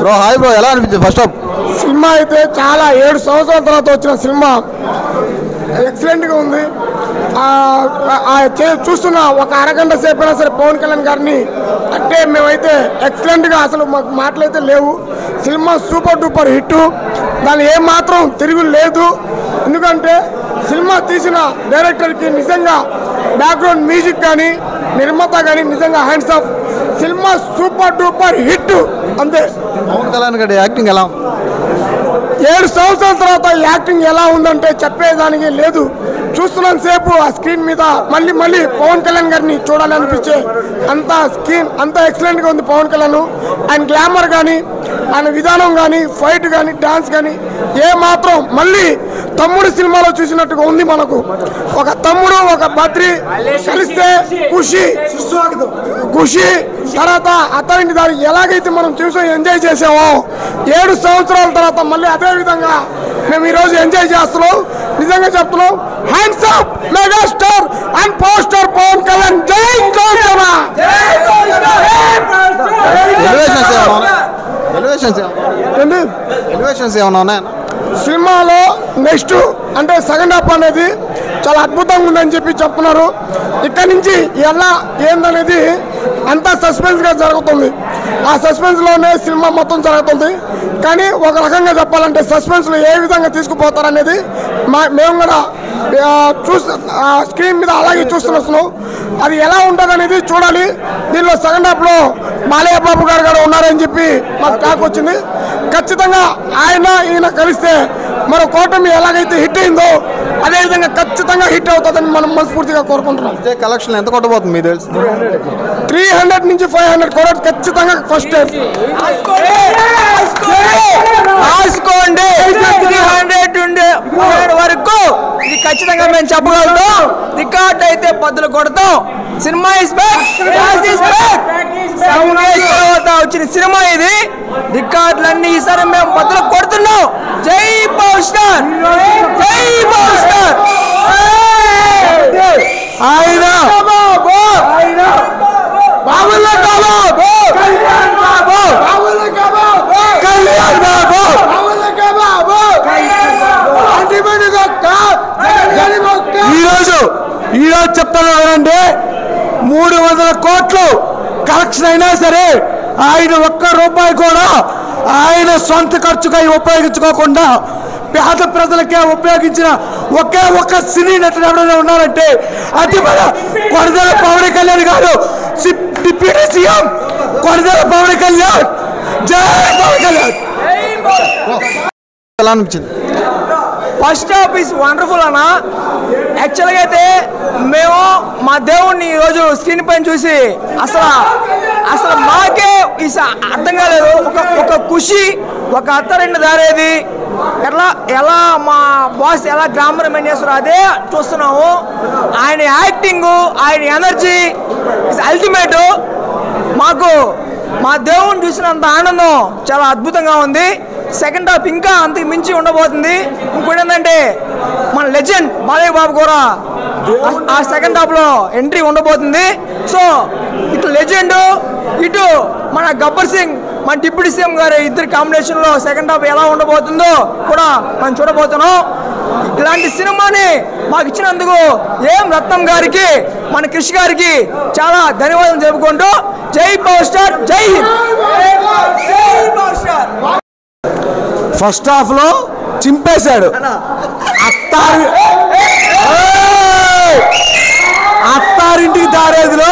Bro hi bro, ఎలా అనిపించింది first half? Cinema అయితే చాలా 7 సంవత్సరాల తర్వాత వచ్చిన సినిమా ఎక్సలెంట్గా ఉంది. చూస్తున్న ఒక అరగంట సేపు అయినా సరే పవన్ కళ్యాణ్ గారిని అంటే మేమైతే ఎక్సలెంట్గా, అసలు మాకు మాటలైతే లేవు. సినిమా సూపర్ డూపర్ హిట్, దాని ఏమాత్రం తిరుగు లేదు. ఎందుకంటే సినిమా తీసిన డైరెక్టర్కి నిజంగా బ్యాక్గ్రౌండ్ మ్యూజిక్ కానీ నిర్మాత కానీ నిజంగా hands of. Cinema super duper hit అంతే. పవన్ కళ్యాణ్ గారి యాక్టింగ్ ఎలా? 7 సంవత్సరాల తర్వాత యాక్టింగ్ ఎలా ఉందంటే చెప్పేదానికి లేదు. చూస్తున్నంత సేపు ఆ స్క్రీన్ మీద మళ్ళీ మళ్ళీ పవన్ కళ్యాణ్ గారిని చూడాలనిపించే అంత స్క్రీన్ అంత ఎక్సలెంట్గా ఉంది పవన్ కళ్యాణ్. ఆయన గ్లామర్ కానీ, ఆయన విధానం కానీ, ఫైట్ కానీ, డాన్స్ కానీ ఏ మాత్రం మళ్ళీ తమ్ముడు సినిమాలో చూసినట్టుగా ఉంది. మనకు ఒక తమ్ముడు ఒక బద్రి కలిస్తే ఖుషి తర్వాత అతని దాన్ని ఎలాగైతే మనం చూసి ఎంజాయ్ చేసామో 7 సంవత్సరాల తర్వాత మళ్ళీ అదే విధంగా మేము ఈరోజు ఎంజాయ్ చేస్తున్నాం. నిజంగా చెప్తున్నాం, hands up megastar and power star Pavan Kalyan. జై ఎలివేషన్స్ ఏమన్నా ఉన్నాయా సినిమాలో? నెక్స్ట్ అంటే సెకండ్ హాఫ్ అనేది చాలా అద్భుతంగా ఉందని చెప్పి చెప్తున్నారు. ఇక్కడి నుంచి ఎలా ఏందనేది అంతా సస్పెన్స్గా జరుగుతుంది. ఆ సస్పెన్స్లోనే సినిమా మొత్తం జరుగుతుంది. కానీ ఒక రకంగా చెప్పాలంటే సస్పెన్స్లో ఏ విధంగా తీసుకుపోతారనేది మేము కూడా స్క్రీన్ మీద అలాగే చూస్తున్నాం. అది ఎలా ఉంటుంది అనేది చూడాలి. దీనిలో సెకండ్ హాఫ్లో బాలయ్య బాబు గారు కూడా ఉన్నారని చెప్పి మాకు టాక్ వచ్చింది. ఖచ్చితంగా ఈయన కలిస్తే మన కూటమి ఎలాగైతే హిట్ అయిందో అదేవిధంగా ఖచ్చితంగా హిట్ అవుతుందని మనం మనస్ఫూర్తిగా కోరుకుంటున్నాం. కలెక్షన్ ఎంత కొట్టబోతుంది మీకు తెలుసు? 300 నుంచి 500 crores ఖచ్చితంగా ఫస్ట్ టైం. 300 వరకు ఇది ఖచ్చితంగా మేము చెప్పగలుగుతాం. రికార్డ్ అయితే బదులు కొడతాం. సినిమా వచ్చిన సినిమా ఇది. రికార్డులన్నీ ఈసారి మేము బదులు కొడుతున్నాం. జై పవర్ స్టార్, జై పవర్ స్టార్. ఈరోజు చెప్తాను అంటే 300 కోట్లు కలెక్షన్ అయినా సరే ఆయన ఒక్క రూపాయి కూడా ఆయన సొంత ఖర్చుకై ఉపయోగించుకోకుండా పేద ప్రజలకే ఉపయోగించిన ఒకే ఒక్క సినీ నటుడు ఎవరైనా ఉన్నారంటే అది మన కొణిదెల పవన్ కళ్యాణ్ గారు, డిప్యూటీ సీఎం కొణిదెల పవన్ కళ్యాణ్. జై పవన్ కళ్యాణ్. ఎలా అనిపించింది? ఫస్ట్ హాఫ్ ఈజ్ వండర్ఫుల్ అన్న. యాక్చువల్గా అయితే మేము మా దేవుణ్ణి ఈరోజు స్క్రీన్ పైన చూసి అసలు మాకే అర్థం కాలేదు. ఒక ఖుషి, ఒక అత్తరెండు దారేది ఎలా మా బాస్ ఎలా గ్రామర్ మెయిన్ చేస్తారో అదే చూస్తున్నాము. ఆయన యాక్టింగ్, ఆయన ఎనర్జీ ఇస్ అల్టిమేట్. మాకు మా దేవుణ్ణి చూసినంత ఆనందం చాలా అద్భుతంగా ఉంది. సెకండ్ హాఫ్ ఇంకా అంతకు మించి ఉండబోతుంది. ఇంకోటి ఏంటంటే మన లెజెండ్ బాలయ్య బాబు కూడా ఆ సెకండ్ హాఫ్లో ఎంట్రీ ఉండబోతుంది. సో ఇటు లెజెండ్, ఇటు మన గబ్బర్ సింగ్, మన డిప్యూటీ సీఎం గారి ఇద్దరు కాంబినేషన్లో సెకండ్ హాఫ్ ఎలా ఉండబోతుందో కూడా మనం చూడబోతున్నాం. ఇలాంటి సినిమాని మాకు ఇచ్చినందుకు రత్నం గారికి, మన కృషి గారికి చాలా ధన్యవాదాలు చెప్పుకుంటూ జై పవర్ స్టార్, జై హింద్. ఫస్ట్ హాఫ్ లో చింపేశాడు. అత్తారింటికి దారేదిలో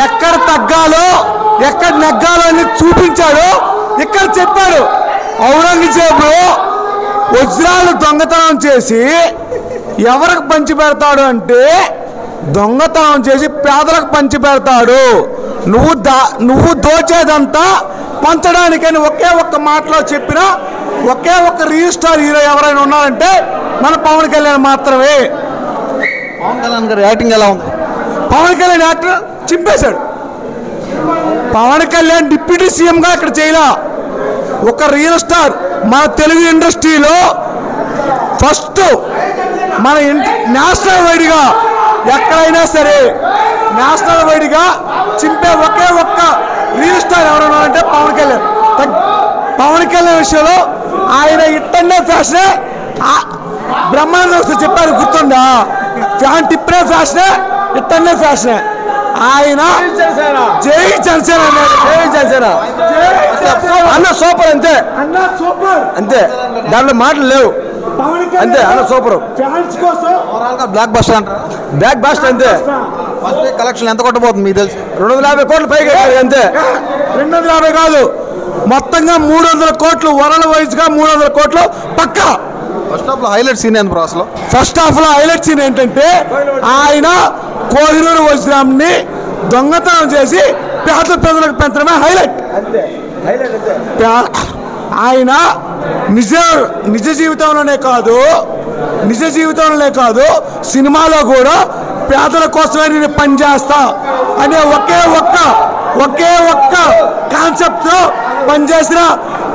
ఎక్కడ తగ్గాలో ఎక్కడ నెగ్గాలో అని చూపించాడు. ఇక్కడ చెప్పాడు, ఔరంగజేబు వజ్రాలు దొంగతనం చేసి ఎవరికి పంచి పెడతాడు అంటే దొంగతనం చేసి పేదలకు పంచి పెడతాడు. నువ్వు దోచేదంతా పంచడానికని ఒకే ఒక్క మాటలో చెప్పిన ఒకే ఒక్క రియల్ స్టార్ హీరో ఎవరైనా ఉన్నారంటే మన పవన్ కళ్యాణ్ మాత్రమే. పవన్ కళ్యాణ్ గారి యాక్టింగ్ ఎలా ఉంది? పవన్ కళ్యాణ్ యాక్టర్ చింపేశాడు. పవన్ కళ్యాణ్ డిప్యూటీ సీఎంగా ఇక్కడ చేయలా. ఒక రియల్ స్టార్ మన తెలుగు ఇండస్ట్రీలో ఫస్ట్ మన నేషనల్ వైడ్గా ఎక్కడైనా సరే నేషనల్ వైడ్గా చింపే ఒకే ఒక్క రియల్ స్టార్ ఎవరన్నా అంటే పవన్ కళ్యాణ్. పవన్ కళ్యాణ్ విషయంలో ఆయన ఇట్టనే ఫ్యాషనే బ్రహ్మాండ చెప్పారు గుర్తుందా? ఫ్యాన్ టిప్పే ఫ్యాషనే, ఇట్టనే ఫ్యాషనే. ఆయన జై జనసేన అన్న సూపర్, అంతే అన్న సూపర్, అంతే, దాంట్లో మాటలు లేవు, అంతే అన్న సూపర్. ఫ్యాన్స్ కోసం ఓవరాల్గా బ్లాక్ బస్టర్ అంటారా? బ్యాక్ బాస్ట్ అంతే. ఫస్ట్ డే కలెక్షన్ ఎంత కొట్టబోతుంది మీకు తెలిసి? 250 కోట్ల పైగా అంతే. 250 కాదు, మొత్తంగా 300 కోట్లు, వరల్డ్ వైజ్ గా 300 కోట్లు పక్కా. ఫస్ట్ హాఫ్ లో హైలైట్ సీన్ ఏంది బ్రో అసలు? ఫస్ట్ హాఫ్ లో హైలైట్ సీన్ ఏంటంటే ఆయన కోహినూరు వజ్రాంని దొంగతనం చేసి పేద ప్రజలకు పెంచడమే హైలైట్. ఆయన నిజ జీవితంలోనే కాదు సినిమాలో కూడా పేదల కోసమే నేను పనిచేస్తా అనే ఒకే ఒక్క కాన్సెప్ట్ తో పనిచేసిన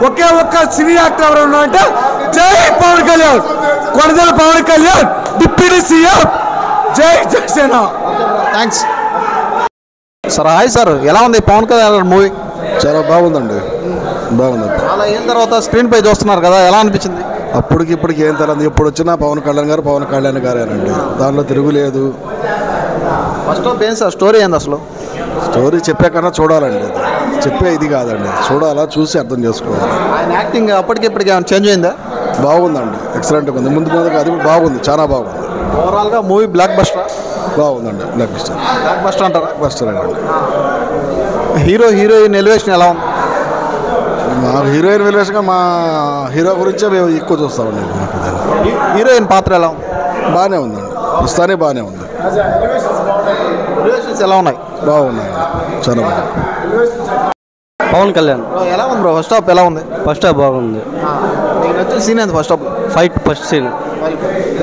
ఒకే ఒక్క సినీ యాక్టర్ ఎవరు ఉన్నారంటే జై పవన్ కళ్యాణ్, కొనదల పవన్ కళ్యాణ్, డిప్యూటీ సీఎం, జై Janasena. Thanks sir. Hi sir, ఎలా ఉంది పవన్ కళ్యాణ్ మూవీ? చాలా బాగుందండి, బాగుంది. చాలా ఏళ్ళ తర్వాత స్క్రీన్ పై చూస్తున్నారు కదా, ఎలా అనిపించింది? అప్పటికి ఇప్పటికి ఏం తెలియదు, ఎప్పుడు వచ్చినా పవన్ కళ్యాణ్ గారేనండి, దానిలో తిరుగులేదు. ఫస్ట్ హాఫ్ ఏం సార్ స్టోరీ ఏంది అసలు? స్టోరీ చెప్పే కన్నా చూడాలండి, అది చెప్పే ఇది కాదండి, చూడాలా, చూసి అర్థం చేసుకోవాలి. ఆయన యాక్టింగ్ అప్పటికి ఇప్పటికి ఏమైనా చేంజ్ అయిందా? బాగుందండి, ఎక్సలెంట్గా ఉంది. ముందుగా అది బాగుంది, చాలా బాగుంది. ఓవరాల్గా మూవీ బ్లాక్ బస్టర్. బాగుందండి, బ్లాక్ బస్టర్ అంటారా? బస్టర్ అండి. హీరోయిన్ ఎలివేషన్ ఎలా ఉంది? మా హీరోయిన్ విలువేషన్గా మా హీరో గురించే మేము ఎక్కువ చూస్తామండి. హీరోయిన్ పాత్ర ఎలా ఉంది? బాగానే ఉందండి, ప్రస్తుతానికి బాగానే ఉంది. ఎలివేషన్స్ ఎలా ఉన్నాయి? బాగున్నాయండి, చాలా బాగుంది. పవన్ కళ్యాణ్ ఎలా ఉంది బ్రో? ఫస్ట్ హాఫ్ ఎలా ఉంది? ఫస్ట్ హాఫ్ బాగుంది. నీకు నచ్చిన సీన్ ఏంది first half? Fight first scene.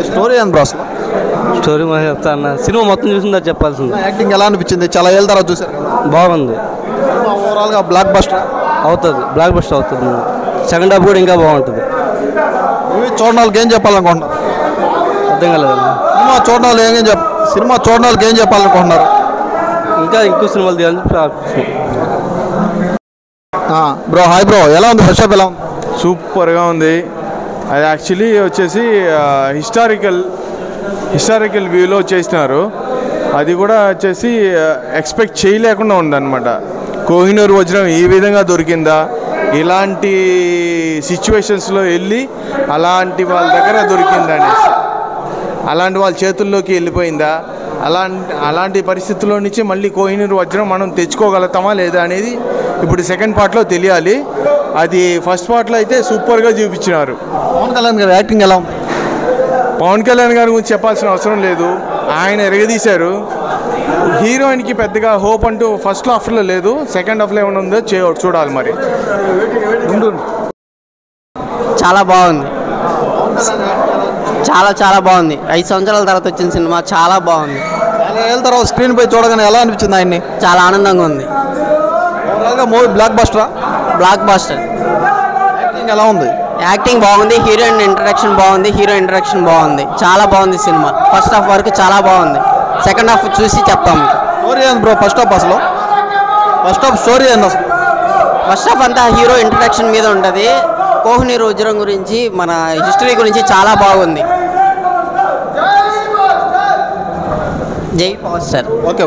Story ఏంది బ్రో అసలు? స్టోరీ మరి చెప్తా అన్న, సినిమా మొత్తం చూసిందా చెప్పాల్సింది. యాక్టింగ్ ఎలా అనిపించింది? చాలా ఏళ్ళ తర్వాత చూసారు కదా. బాగుంది, ఓవరాల్గా బ్లాక్ బస్టర్ అవుతుంది, బ్లాక్ బస్టర్ అవుతుంది. సెకండ్ హాఫ్ కూడా ఇంకా బాగుంటుంది. మూవీ చూడడం వాళ్ళకి ఏం చెప్పాలనుకుంటున్నారు? అర్థం కాలేదన్న. సినిమా చూడడం వాళ్ళకి ఏం చెప్పాలనుకుంటున్నారు? ఇంకా ఎక్కువ సినిమాలు తీయాలని బ్రో హాయ్ బ్రో, ఎలా ఉంది ఫస్ట్ హాఫ్? ఎలా ఉంది? సూపర్గా ఉంది. అది యాక్చువల్లీ వచ్చేసి హిస్టారికల్ వ్యూలో చేసినారు. అది కూడా వచ్చేసి ఎక్స్పెక్ట్ చేయలేకుండా ఉందన్నమాట. కోహినూర్ వజ్రం ఈ విధంగా దొరికిందా, ఇలాంటి సిచ్యువేషన్స్లో వెళ్ళి అలాంటి వాళ్ళ దగ్గర దొరికిందా అనేసి, అలాంటి వాళ్ళ చేతుల్లోకి వెళ్ళిపోయిందా, అలాంటి పరిస్థితుల్లో నుంచి మళ్ళీ కోహినూర్ వజ్రం మనం తెచ్చుకోగలుగుతామా లేదా అనేది ఇప్పుడు సెకండ్ పార్ట్లో తెలియాలి. అది ఫస్ట్ పార్ట్లో అయితే సూపర్గా చూపించినారు. పవన్ కళ్యాణ్ గారి యాక్టింగ్ ఎలా ఉంది? పవన్ కళ్యాణ్ గారి గురించి చెప్పాల్సిన అవసరం లేదు, ఆయన ఎరగదీశారు. హీరోయిన్కి పెద్దగా హోప్ అంటూ ఫస్ట్ హాఫ్లో లేదు, సెకండ్ హాఫ్లో ఏమైనా ఉందో చూడాలి మరి. చాలా బాగుంది, చాలా బాగుంది. 5 సంవత్సరాల తర్వాత వచ్చిన సినిమా చాలా బాగుంది. చాలా ఏళ్ళ తర్వాత స్క్రీన్ పై చూడగానే ఎలా అనిపించింది ఆయన్ని? చాలా ఆనందంగా ఉంది. ఓవరాల్గా మూవీ బ్లాక్ బస్టరా? Blockbuster. యాక్టింగ్ ఎలా ఉంది? యాక్టింగ్ బాగుంది, హీరో ఇంట్రడక్షన్ బాగుంది, చాలా బాగుంది సినిమా. ఫస్ట్ హాఫ్ వరకు చాలా బాగుంది, సెకండ్ హాఫ్ చూసి చెప్తాము. స్టోరీ ఏంది బ్రో ఫస్ట్ హాఫ్ అసలు? ఫస్ట్ హాఫ్ స్టోరీ ఏంది అసలు? ఫస్ట్ హాఫ్ అంతా హీరో ఇంట్రడక్షన్ మీద ఉంటుంది. కోహినూర్ వజ్రం గురించి, మన హిస్టరీ గురించి చాలా బాగుంది. జై పవర్ స్టార్. ఓకే.